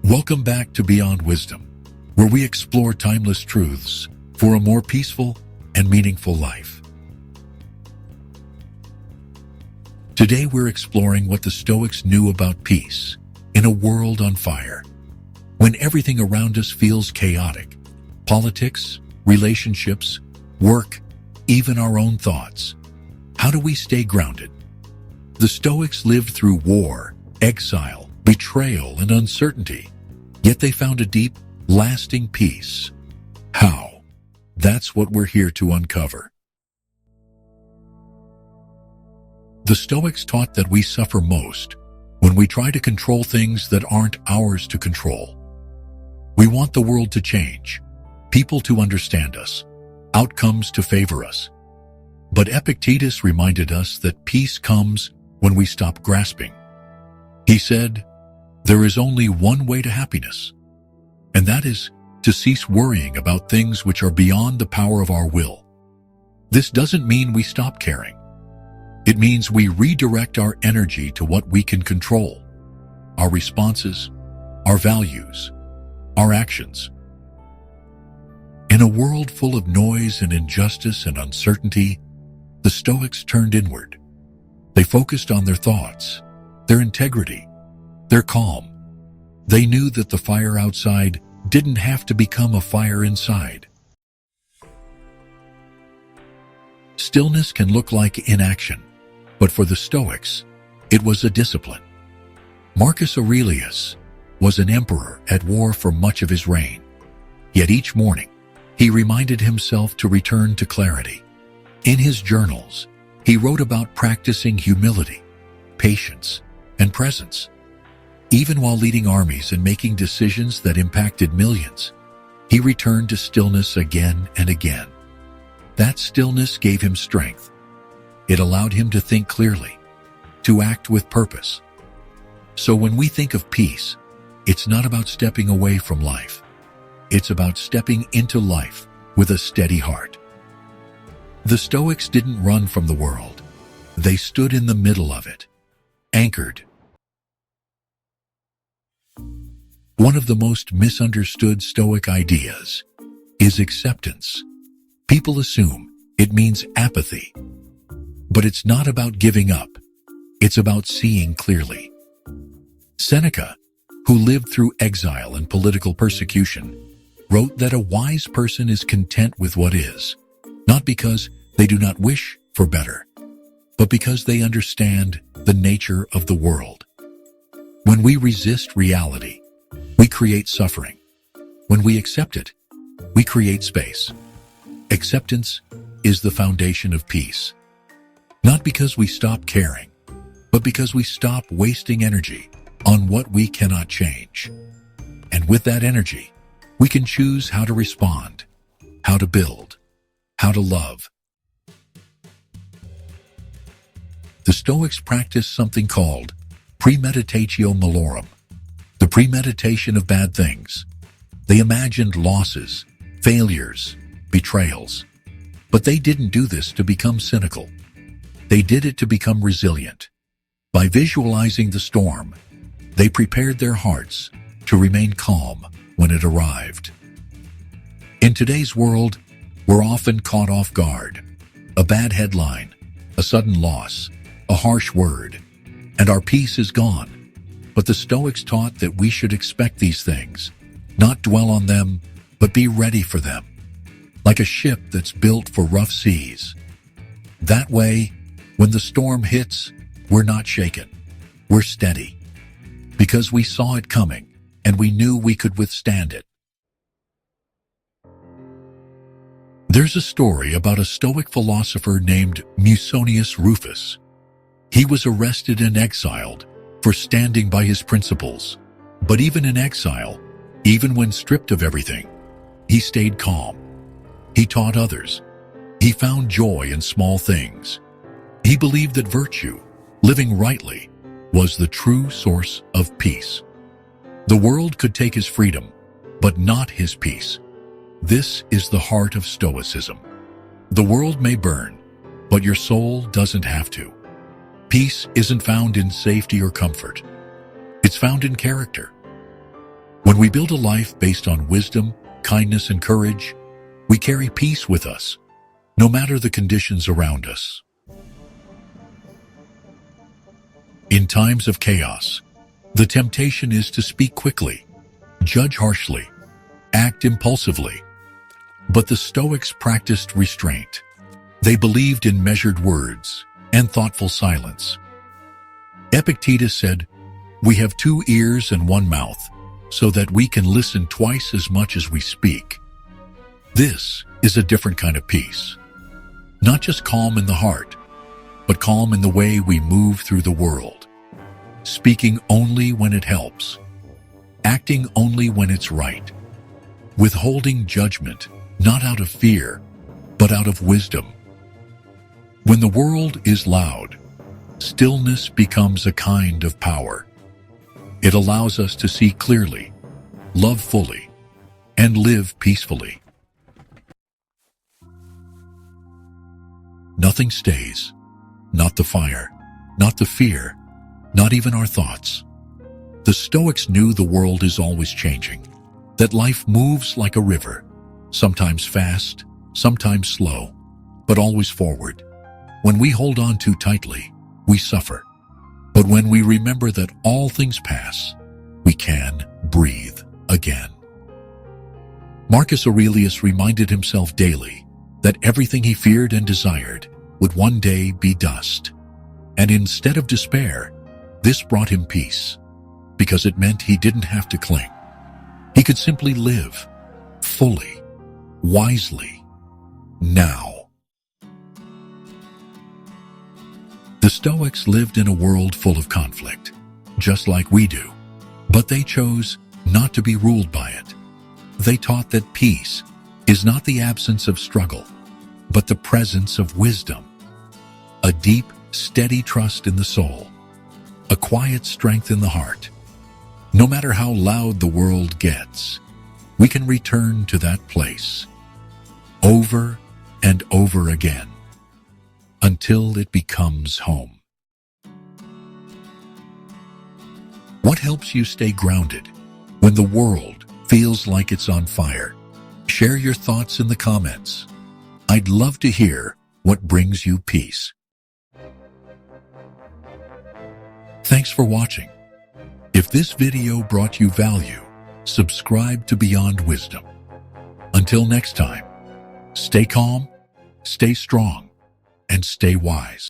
Welcome back to Beyond Wisdom, where we explore timeless truths for a more peaceful and meaningful life. Today we're exploring what the Stoics knew about peace in a world on fire. When everything around us feels chaotic, politics, relationships, work, even our own thoughts, how do we stay grounded? The Stoics lived through war, exile, betrayal, and uncertainty, yet they found a deep, lasting peace. How? That's what we're here to uncover. The Stoics taught that we suffer most when we try to control things that aren't ours to control. We want the world to change, people to understand us, outcomes to favor us. But Epictetus reminded us that peace comes when we stop grasping. He said, "There is only one way to happiness, and that is to cease worrying about things which are beyond the power of our will." This doesn't mean we stop caring. It means we redirect our energy to what we can control: our responses, our values, our actions. In a world full of noise and injustice and uncertainty, the Stoics turned inward. They focused on their thoughts, their integrity, their calm. They knew that the fire outside didn't have to become a fire inside. Stillness can look like inaction, but for the Stoics, it was a discipline. Marcus Aurelius was an emperor at war for much of his reign. Yet each morning, he reminded himself to return to clarity. In his journals, he wrote about practicing humility, patience, and presence. Even while leading armies and making decisions that impacted millions, he returned to stillness again and again. That stillness gave him strength. It allowed him to think clearly, to act with purpose. So when we think of peace, it's not about stepping away from life. It's about stepping into life with a steady heart. The Stoics didn't run from the world. They stood in the middle of it, anchored. One of the most misunderstood Stoic ideas is acceptance. People assume it means apathy. But it's not about giving up. It's about seeing clearly. Seneca, who lived through exile and political persecution, wrote that a wise person is content with what is, not because they do not wish for better, but because they understand the nature of the world. When we resist reality, we create suffering. When we accept it, we create space. Acceptance is the foundation of peace. Not because we stop caring, but because we stop wasting energy on what we cannot change. And with that energy, we can choose how to respond, how to build, how to love. The Stoics practiced something called premeditatio malorum, the premeditation of bad things. They imagined losses, failures, betrayals. But they didn't do this to become cynical. They did it to become resilient. By visualizing the storm, they prepared their hearts to remain calm when it arrived. In today's world, we're often caught off guard. A bad headline, a sudden loss, a harsh word, and our peace is gone. But the Stoics taught that we should expect these things, not dwell on them, but be ready for them, like a ship that's built for rough seas. That way, when the storm hits, we're not shaken, we're steady, because we saw it coming and we knew we could withstand it. There's a story about a Stoic philosopher named Musonius Rufus. He was arrested and exiled for standing by his principles. But even in exile, even when stripped of everything, he stayed calm. He taught others. He found joy in small things. He believed that virtue, living rightly, was the true source of peace. The world could take his freedom, but not his peace. This is the heart of Stoicism. The world may burn, but your soul doesn't have to. Peace isn't found in safety or comfort. It's found in character. When we build a life based on wisdom, kindness, and courage, we carry peace with us, no matter the conditions around us. In times of chaos, the temptation is to speak quickly, judge harshly, act impulsively. But the Stoics practiced restraint. They believed in measured words and thoughtful silence. Epictetus said, "We have 2 ears and 1 mouth, so that we can listen twice as much as we speak." This is a different kind of peace. Not just calm in the heart, but calm in the way we move through the world. Speaking only when it helps. Acting only when it's right. Withholding judgment, not out of fear, but out of wisdom. When the world is loud, stillness becomes a kind of power. It allows us to see clearly, love fully, and live peacefully. Nothing stays. Not the fire, not the fear, not even our thoughts. The Stoics knew the world is always changing, that life moves like a river, sometimes fast, sometimes slow, but always forward. When we hold on too tightly, we suffer. But when we remember that all things pass, we can breathe again. Marcus Aurelius reminded himself daily that everything he feared and desired would one day be dust. And instead of despair, this brought him peace, because it meant he didn't have to cling. He could simply live, fully, wisely, now. The Stoics lived in a world full of conflict, just like we do, but they chose not to be ruled by it. They taught that peace is not the absence of struggle, but the presence of wisdom, a deep, steady trust in the soul, a quiet strength in the heart. No matter how loud the world gets, we can return to that place over and over again until it becomes home. What helps you stay grounded when the world feels like it's on fire? Share your thoughts in the comments. I'd love to hear what brings you peace. Thanks for watching. If this video brought you value, subscribe to Beyond Wisdom. Until next time, stay calm, stay strong, and stay wise.